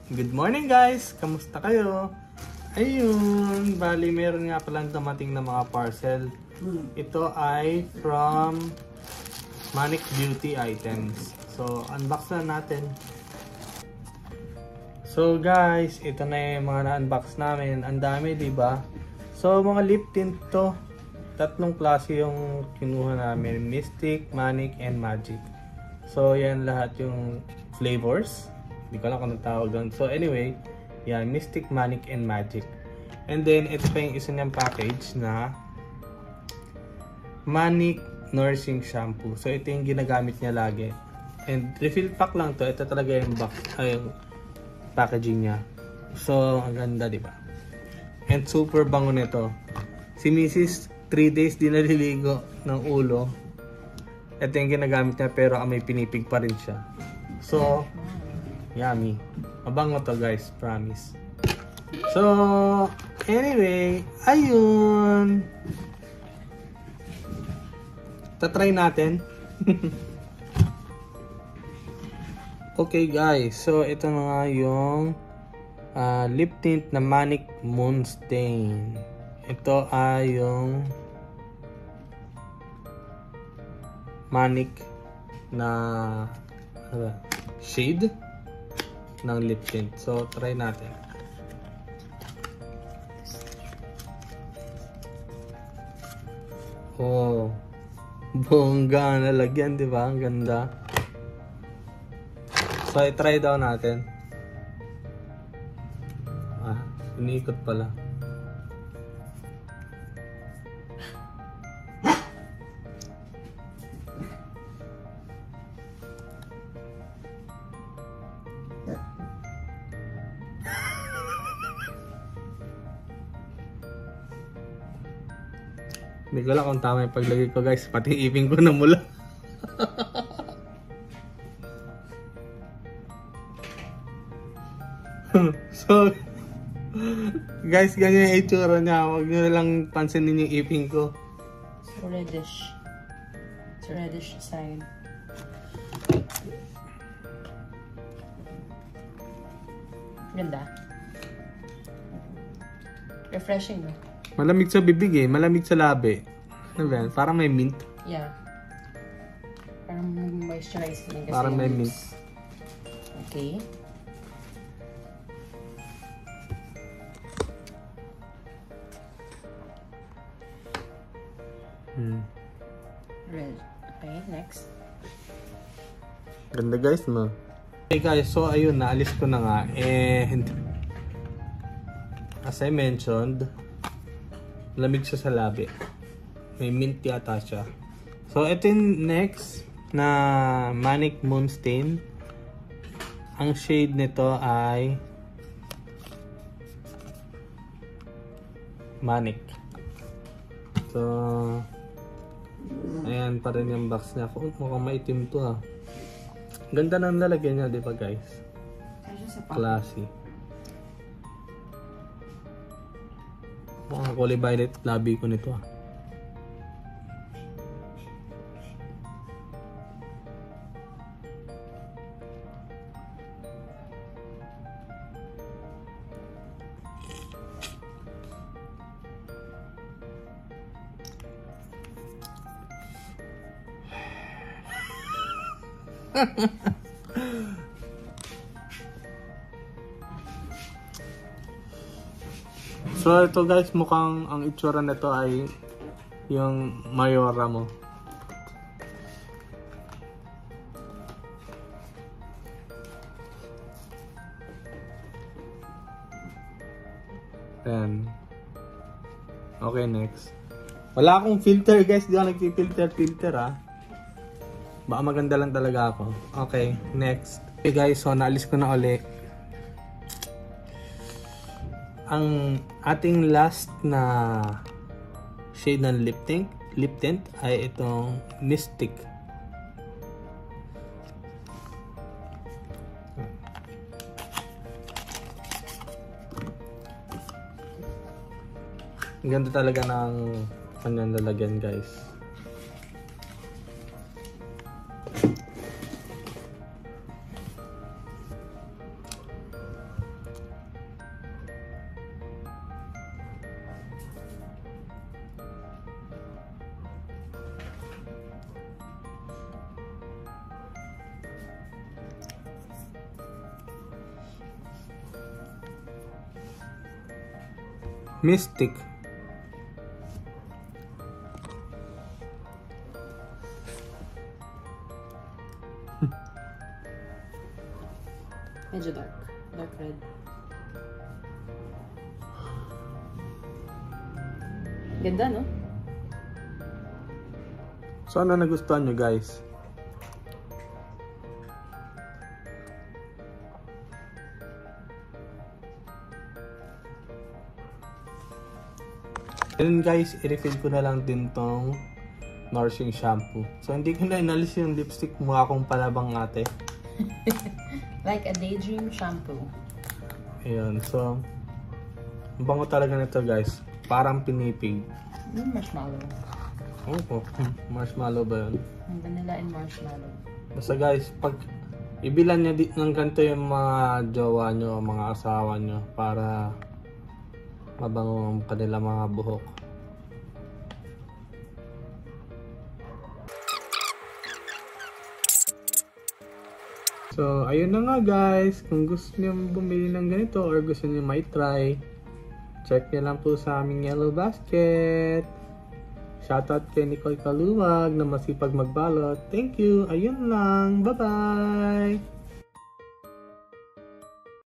Good morning guys! Kamusta kayo? Ayun, bali meron nga palang dumating na mga parcel. Ito ay from Manic Beauty Items. So, unbox na natin. So guys, ito na yung mga na-unbox namin. Ang dami, diba? So, mga lip tint to. Tatlong klase yung kinuha namin. Mystic, Manic, and Magic. So, yan lahat yung flavors. Hindi ko alam kung anong tawag doon. So anyway, yan, Mystic, Manic, and Magic. And then, ito pa yung isa niyang package na Manic Nourishing Shampoo. So ito yung ginagamit niya lagi. And refill pack lang to. Ito talaga yung box, yung packaging niya. So, ang ganda, di ba? And super bango nito. Si Mrs. 3 days din naliligo ng ulo. Ito yung ginagamit niya pero may pinipig pa rin siya. So, yummy. Mabango to guys, promise. So, anyway, ayun. Tatry natin. Okay guys, so ito na nga yung lip tint na Manic Moonstain. Ito ay yung Manic na shade ng lip tint. So, try natin. Oh, bongga na lagyan, di ba? Ang ganda. So, i-try daw natin. Iniikot pala. Hindi ko lang kung tama yung paglagay ko guys, pati ipin ko na mula. So guys, ganyan yung itsura niya. Huwag nyo lang pansinin yung ipin ko. It's reddish. It's reddish side. Ganda. Refreshing, no? Malamig sa bibig eh, malamig sa labi. Ano ba yan? Parang may mint. Yeah. Parang moisturizing. Parang may mint. Okay. Red. Okay, next. Ganda guys, no? Okay guys, so ayun, naalis ko na nga. And as I mentioned, lamig siya sa labi. May mint yata siya. So, ito yung next na Manic Moonstain. Ang shade nito ay Manic. So, ayan pa rin yung box niya. Mukhang maitim to Ganda ng lalagyan niya, di ba guys? Classy. Mukhang kulay violet labi ko nito So ito guys, mukhang ang itsura nito ay yung Mayora mo. Ayan. Okay, next. Wala akong filter guys, di ako nagpi-filter Baka maganda lang talaga ako. Okay, next. Okay guys, so naalis ko na uli. Ang ating last na shade ng lip tint ay itong Mystic. Ang ganda talaga ng kanyang lalagyan guys. Mystic. Medyo dark. Dark red. Ganda, no? So, ano nagustuhan nyo, guys? And guys, i-refill ko na lang din tong nourishing shampoo. So, hindi ko na inalis yung lipstick, mukha akong palabang ate. Like a daydream shampoo. Ayun, so ang bango talaga nito, guys. Parang pinipig. Marshmallow. Oo, marshmallow ba yun? Vanilla and marshmallow. Basta guys, pag ibilan niya ng ganito yung mga jowa nyo, mga asawa nyo, para mabango ang kanila mga buhok. So, ayun na nga guys. Kung gusto niyo bumili ng ganito or gusto niyo may try, check niyo lang po sa aming Yellow Basket. Shoutout kay Nicole Kaluwag na masipag magbalot. Thank you. Ayun lang. Bye-bye!